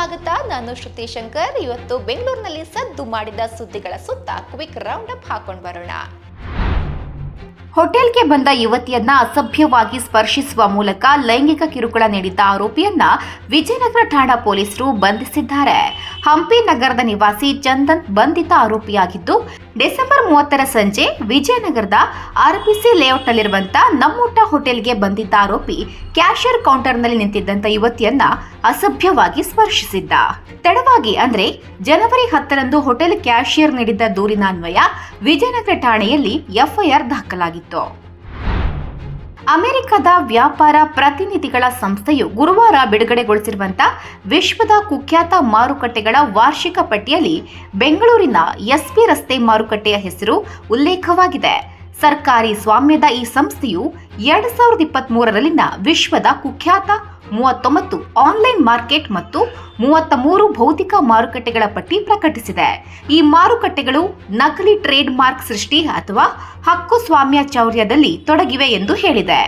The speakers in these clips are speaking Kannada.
ಸ್ವಾಗತ. ನಾನು ಶ್ರುತಿ ಶಂಕರ್. ಇವತ್ತು ಬೆಂಗಳೂರಿನಲ್ಲಿ ಸದ್ದು ಮಾಡಿದ ಸುದ್ದಿಗಳ ಸುತ್ತ ಕ್ವಿಕ್ ರೌಂಡ್ ಅಪ್ ಹಾಕೊಂಡು ಬರೋಣ. ಹೋಟೆಲ್ಗೆ ಬಂದ ಯುವತಿಯನ್ನ ಅಸಭ್ಯವಾಗಿ ಸ್ಪರ್ಶಿಸುವ ಮೂಲಕ ಲೈಂಗಿಕ ಕಿರುಕುಳ ನೀಡಿದ್ದ ಆರೋಪಿಯನ್ನ ವಿಜಯನಗರ ಠಾಣಾ ಪೊಲೀಸರು ಬಂಧಿಸಿದ್ದಾರೆ. ಹಂಪಿ ನಗರದ ನಿವಾಸಿ ಚಂದನ್ ಬಂಧಿತ ಆರೋಪಿಯಾಗಿದ್ದು, ಡಿಸೆಂಬರ್ 30ರ ಸಂಜೆ ವಿಜಯನಗರದ ಆರ್ಬಿಸಿ ಲೇಔಟ್ನಲ್ಲಿರುವಂತಹ ನಮ್ಮೂಟ ಹೋಟೆಲ್ಗೆ ಬಂದಿದ್ದ ಆರೋಪಿ ಕ್ಯಾಶಿಯರ್ ಕೌಂಟರ್ನಲ್ಲಿ ನಿಂತಿದ್ದಂತ ಯುವತಿಯನ್ನ ಅಸಭ್ಯವಾಗಿ ಸ್ಪರ್ಶಿಸಿದ್ದ. ತಡವಾಗಿ ಅಂದ್ರೆ ಜನವರಿ 10ರಂದು ಹೋಟೆಲ್ ಕ್ಯಾಶಿಯರ್ ನೀಡಿದ್ದ ದೂರಿನ ಅನ್ವಯ ವಿಜಯನಗರ ಠಾಣೆಯಲ್ಲಿ ಎಫ್ಐಆರ್ ದಾಖಲಾಗಿತ್ತು. ಅಮೆರಿಕದ ವ್ಯಾಪಾರ ಪ್ರತಿನಿಧಿಗಳ ಸಂಸ್ಥೆಯು ಗುರುವಾರ ಬಿಡುಗಡೆಗೊಳಿಸಿರುವಂತಹ ವಿಶ್ವದ ಕುಖ್ಯಾತ ಮಾರುಕಟ್ಟೆಗಳ ವಾರ್ಷಿಕ ಪಟ್ಟಿಯಲ್ಲಿ ಬೆಂಗಳೂರಿನ ಎಸ್ಪಿ ರಸ್ತೆ ಮಾರುಕಟ್ಟೆಯ ಹೆಸರು ಉಲ್ಲೇಖವಾಗಿದೆ. ಸರ್ಕಾರಿ ಸ್ವಾಮ್ಯದ ಈ ಸಂಸ್ಥೆಯು 2023ರಲ್ಲಿನ ವಿಶ್ವದ ಕುಖ್ಯಾತ 39 ಆನ್ಲೈನ್ ಮಾರ್ಕೆಟ್ ಮತ್ತು 33 ಭೌತಿಕ ಮಾರುಕಟ್ಟೆಗಳ ಪಟ್ಟಿ ಪ್ರಕಟಿಸಿದೆ. ಈ ಮಾರುಕಟ್ಟೆಗಳು ನಕಲಿ ಟ್ರೇಡ್ ಮಾರ್ಕ್ ಸೃಷ್ಟಿ ಅಥವಾ ಹಕ್ಕು ಸ್ವಾಮ್ಯ ಚೌರ್ಯದಲ್ಲಿ ತೊಡಗಿವೆ ಎಂದು ಹೇಳಿದೆ.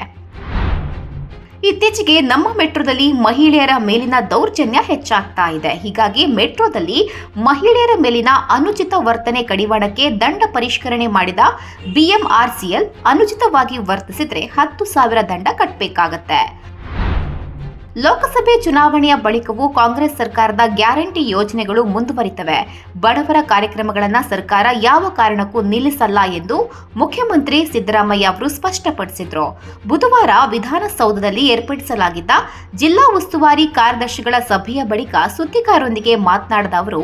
ಇತ್ತೀಚೆಗೆ ನಮ್ಮ ಮೆಟ್ರೋದಲ್ಲಿ ಮಹಿಳೆಯರ ಮೇಲಿನ ದೌರ್ಜನ್ಯ ಹೆಚ್ಚಾಗ್ತಾ ಇದೆ. ಹೀಗಾಗಿ ಮೆಟ್ರೋದಲ್ಲಿ ಮಹಿಳೆಯರ ಮೇಲಿನ ಅನುಚಿತ ವರ್ತನೆ ಕಡಿವಾಣಕ್ಕೆ ದಂಡ ಪರಿಷ್ಕರಣೆ ಮಾಡಿದ ಬಿಎಂಆರ್ಸಿಎಲ್ ಅನುಚಿತವಾಗಿ ವರ್ತಿಸಿದ್ರೆ 10,000 ದಂಡ ಕಟ್ಟಬೇಕಾಗತ್ತೆ. ಲೋಕಸಭೆ ಚುನಾವಣೆಯ ಬಳಿಕವೂ ಕಾಂಗ್ರೆಸ್ ಸರ್ಕಾರದ ಗ್ಯಾರಂಟಿ ಯೋಜನೆಗಳು ಮುಂದುವರಿತವೆ. ಬಡವರ ಕಾರ್ಯಕ್ರಮಗಳನ್ನು ಸರ್ಕಾರ ಯಾವ ಕಾರಣಕ್ಕೂ ನಿಲ್ಲಿಸಲ್ಲ ಎಂದು ಮುಖ್ಯಮಂತ್ರಿ ಸಿದ್ದರಾಮಯ್ಯ ಅವರು ಸ್ಪಷ್ಟಪಡಿಸಿದರು. ಬುಧವಾರ ವಿಧಾನಸೌಧದಲ್ಲಿ ಏರ್ಪಡಿಸಲಾಗಿದ್ದ ಜಿಲ್ಲಾ ಉಸ್ತುವಾರಿ ಕಾರ್ಯದರ್ಶಿಗಳ ಸಭೆಯ ಬಳಿಕ ಸುದ್ದಿಗಾರರೊಂದಿಗೆ ಮಾತನಾಡಿದ ಅವರು,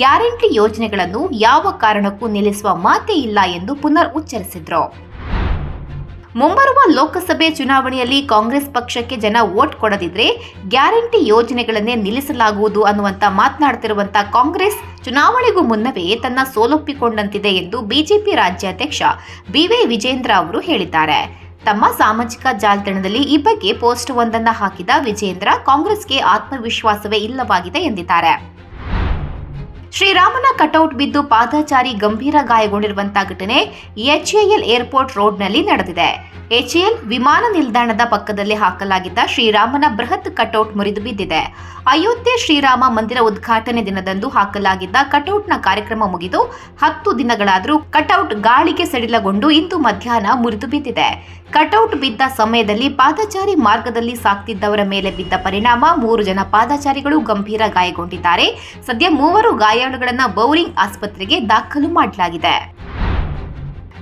ಗ್ಯಾರಂಟಿ ಯೋಜನೆಗಳನ್ನು ಯಾವ ಕಾರಣಕ್ಕೂ ನಿಲ್ಲಿಸುವ ಮಾತೇ ಇಲ್ಲ ಎಂದು ಪುನರ್ ಉಚ್ಚರಿಸಿದರು. ಮುಂಬರುವ ಲೋಕಸಭೆ ಚುನಾವಣೆಯಲ್ಲಿ ಕಾಂಗ್ರೆಸ್ ಪಕ್ಷಕ್ಕೆ ಜನ ವೋಟ್ ಕೊಡದಿದ್ರೆ ಗ್ಯಾರಂಟಿ ಯೋಜನೆಗಳನ್ನೇ ನಿಲ್ಲಿಸಲಾಗುವುದು ಅನ್ನುವಂತ ಮಾತನಾಡುತ್ತಿರುವಂತ ಕಾಂಗ್ರೆಸ್ ಚುನಾವಣೆಗೂ ಮುನ್ನವೇ ತನ್ನ ಸೋಲೊಪ್ಪಿಕೊಂಡಂತಿದೆ ಎಂದು ಬಿಜೆಪಿ ರಾಜ್ಯಾಧ್ಯಕ್ಷ ಬಿವೈ ವಿಜೇಂದ್ರ ಅವರು ಹೇಳಿದ್ದಾರೆ. ತಮ್ಮ ಸಾಮಾಜಿಕ ಜಾಲತಾಣದಲ್ಲಿ ಈ ಬಗ್ಗೆ ಪೋಸ್ಟ್ ಒಂದನ್ನು ಹಾಕಿದ ವಿಜೇಂದ್ರ, ಕಾಂಗ್ರೆಸ್ಗೆ ಆತ್ಮವಿಶ್ವಾಸವೇ ಇಲ್ಲವಾಗಿದೆ ಎಂದಿದ್ದಾರೆ. ಶ್ರೀರಾಮನ ಕಟೌಟ್ ಬಿದ್ದು ಪಾದಚಾರಿ ಗಂಭೀರ ಗಾಯಗೊಂಡಿರುವಂತಹ ಘಟನೆ ಎಚ್ಎಎಲ್ ಏರ್ಪೋರ್ಟ್ ರೋಡ್ನಲ್ಲಿ ನಡೆದಿದೆ. ಎಚ್ಎಎಲ್ ವಿಮಾನ ನಿಲ್ದಾಣದ ಪಕ್ಕದಲ್ಲಿ ಹಾಕಲಾಗಿದ್ದ ಶ್ರೀರಾಮನ ಬೃಹತ್ ಕಟೌಟ್ ಮುರಿದು ಬಿದ್ದಿದೆ. ಅಯೋಧ್ಯೆ ಶ್ರೀರಾಮ ಮಂದಿರ ಉದ್ಘಾಟನೆ ದಿನದಂದು ಹಾಕಲಾಗಿದ್ದ ಕಟೌಟ್ನ ಕಾರ್ಯಕ್ರಮ ಮುಗಿದು 10 ದಿನಗಳಾದರೂ ಕಟೌಟ್ ಗಾಳಿಗೆ ಸಡಿಲಗೊಂಡು ಇಂದು ಮಧ್ಯಾಹ್ನ ಮುರಿದು ಬಿದ್ದಿದೆ. ಕಟೌಟ್ ಬಿದ್ದ ಸಮಯದಲ್ಲಿ ಪಾದಚಾರಿ ಮಾರ್ಗದಲ್ಲಿ ಸಾಗ್ತಿದ್ದವರ ಮೇಲೆ ಬಿದ್ದ ಪರಿಣಾಮ 3 ಜನ ಪಾದಚಾರಿಗಳು ಗಂಭೀರ ಗಾಯಗೊಂಡಿದ್ದಾರೆ. ಸದ್ಯ 3 ಗಾಯಾಳುಗಳನ್ನು ಬೌರಿಂಗ್ ಆಸ್ಪತ್ರೆಗೆ ದಾಖಲು ಮಾಡಲಾಗಿದೆ.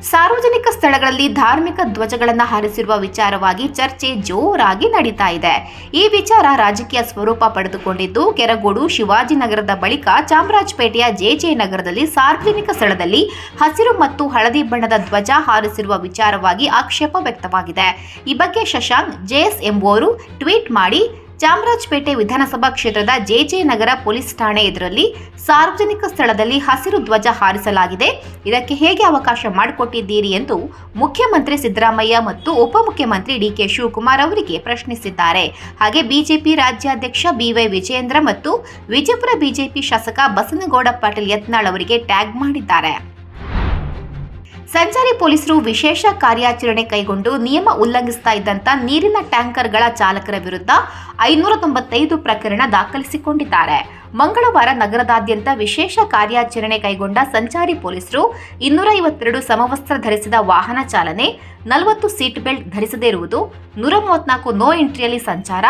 ಸಾರ್ವಜನಿಕ ಸ್ಥಳಗಳಲ್ಲಿ ಧಾರ್ಮಿಕ ಧ್ವಜಗಳನ್ನು ಹಾರಿಸಿರುವ ವಿಚಾರವಾಗಿ ಚರ್ಚೆ ಜೋರಾಗಿ ನಡೀತಾ ಇದೆ. ಈ ವಿಚಾರ ರಾಜಕೀಯ ಸ್ವರೂಪ ಪಡೆದುಕೊಂಡಿದ್ದು, ಕೆರಗೋಡು ಶಿವಾಜಿನಗರದ ಬಳಿಕ ಚಾಮರಾಜಪೇಟೆಯ ಜೆಜೆ ನಗರದಲ್ಲಿ ಸಾರ್ವಜನಿಕ ಸ್ಥಳದಲ್ಲಿ ಹಸಿರು ಮತ್ತು ಹಳದಿ ಬಣ್ಣದ ಧ್ವಜ ಹಾರಿಸಿರುವ ವಿಚಾರವಾಗಿ ಆಕ್ಷೇಪ ವ್ಯಕ್ತವಾಗಿದೆ. ಈ ಬಗ್ಗೆ ಶಶಾಂಕ್ ಜೆಎಸ್ ಎಂಬುವರು ಟ್ವೀಟ್ ಮಾಡಿ, ಚಾಮರಾಜಪೇಟೆ ವಿಧಾನಸಭಾ ಕ್ಷೇತ್ರದ ಜೆಜೆ ನಗರ ಪೊಲೀಸ್ ಠಾಣೆ ಎದುರಲ್ಲಿ ಸಾರ್ವಜನಿಕ ಸ್ಥಳದಲ್ಲಿ ಹಸಿರು ಧ್ವಜ ಹಾರಿಸಲಾಗಿದೆ. ಇದಕ್ಕೆ ಹೇಗೆ ಅವಕಾಶ ಮಾಡಿಕೊಟ್ಟಿದ್ದೀರಿ ಎಂದು ಮುಖ್ಯಮಂತ್ರಿ ಸಿದ್ದರಾಮಯ್ಯ ಮತ್ತು ಉಪಮುಖ್ಯಮಂತ್ರಿ ಡಿಕೆ ಶಿವಕುಮಾರ್ ಅವರಿಗೆ ಪ್ರಶ್ನಿಸಿದ್ದಾರೆ. ಹಾಗೆ ಬಿಜೆಪಿ ರಾಜ್ಯಾಧ್ಯಕ್ಷ ಬಿವೈ ವಿಜೇಂದ್ರ ಮತ್ತು ವಿಜಯಪುರ ಬಿಜೆಪಿ ಶಾಸಕ ಬಸನಗೌಡ ಪಾಟೀಲ್ ಯತ್ನಾಳ್ ಅವರಿಗೆ ಟ್ಯಾಗ್ ಮಾಡಿದ್ದಾರೆ. ಸಂಚಾರಿ ಪೊಲೀಸರು ವಿಶೇಷ ಕಾರ್ಯಾಚರಣೆ ಕೈಗೊಂಡು ನಿಯಮ ಉಲ್ಲಂಘಿಸ್ತಾ ಇದ್ದಂತ ನೀರಿನ ಟ್ಯಾಂಕರ್ಗಳ ಚಾಲಕರ ವಿರುದ್ಧ 595 ಪ್ರಕರಣ ದಾಖಲಿಸಿಕೊಂಡಿದ್ದಾರೆ. ಮಂಗಳವಾರ ನಗರದಾದ್ಯಂತ ವಿಶೇಷ ಕಾರ್ಯಾಚರಣೆ ಕೈಗೊಂಡ ಸಂಚಾರಿ ಪೊಲೀಸರು 252 ಸಮವಸ್ತ್ರ ಧರಿಸಿದ ವಾಹನ ಚಾಲನೆ, 40 ಸೀಟ್ ಬೆಲ್ಟ್ ಧರಿಸದೇ ಇರುವುದು, 134 ನೋ ಎಂಟ್ರಿಯಲ್ಲಿ ಸಂಚಾರ,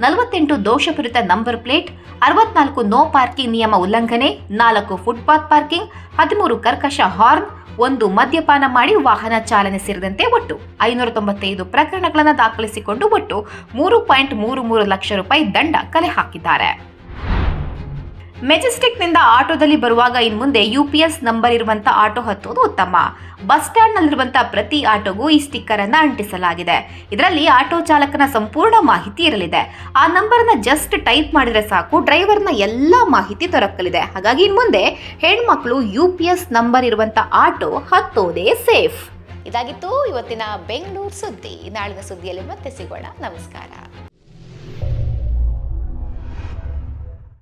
48 ದೋಷಪೂರಿತ ನಂಬರ್ ಪ್ಲೇಟ್, 64 ನೋ ಪಾರ್ಕಿಂಗ್ ನಿಯಮ ಉಲ್ಲಂಘನೆ, 4 ಫುಟ್ಪಾತ್ ಪಾರ್ಕಿಂಗ್, 13 ಕರ್ಕಶ ಹಾರ್ನ್, 1 ಮದ್ಯಪಾನ ಮಾಡಿ ವಾಹನ ಚಾಲನೆ ಸೇರಿದಂತೆ ಒಟ್ಟು 595 ಪ್ರಕರಣಗಳನ್ನು ದಾಖಲಿಸಿಕೊಂಡು ಒಟ್ಟು 3.33 ಲಕ್ಷ ರೂಪಾಯಿ ದಂಡ ಕಲೆ ಹಾಕಿದ್ದಾರೆ. ಮೆಜೆಸ್ಟಿಕ್ನಿಂದ ಆಟೋದಲ್ಲಿ ಬರುವಾಗ ಇನ್ಮುಂದೆ ಯುಪಿಎಸ್ ನಂಬರ್ ಇರುವಂತಹ ಆಟೋ ಹತ್ತೋದು ಉತ್ತಮ. ಬಸ್ ಸ್ಟ್ಯಾಂಡ್ನಲ್ಲಿರುವಂತಹ ಪ್ರತಿ ಆಟೋಗೂ ಈ ಸ್ಟಿಕ್ಕರ್ ಅನ್ನು ಅಂಟಿಸಲಾಗಿದೆ. ಇದರಲ್ಲಿ ಆಟೋ ಚಾಲಕನ ಸಂಪೂರ್ಣ ಮಾಹಿತಿ ಇರಲಿದೆ. ಆ ನಂಬರ್ನ ಜಸ್ಟ್ ಟೈಪ್ ಮಾಡಿದ್ರೆ ಸಾಕು, ಡ್ರೈವರ್ನ ಎಲ್ಲ ಮಾಹಿತಿ ದೊರಕಲಿದೆ. ಹಾಗಾಗಿ ಇನ್ಮುಂದೆ ಹೆಣ್ಮಕ್ಳು ಯುಪಿಎಸ್ ನಂಬರ್ ಇರುವಂತಹ ಆಟೋ ಹತ್ತೋದೇ ಸೇಫ್. ಇದಾಗಿತ್ತು ಇವತ್ತಿನ ಬೆಂಗಳೂರು ಸುದ್ದಿ. ನಾಳಿನ ಸುದ್ದಿಯಲ್ಲಿ ಮತ್ತೆ ಸಿಗೋಣ. ನಮಸ್ಕಾರ.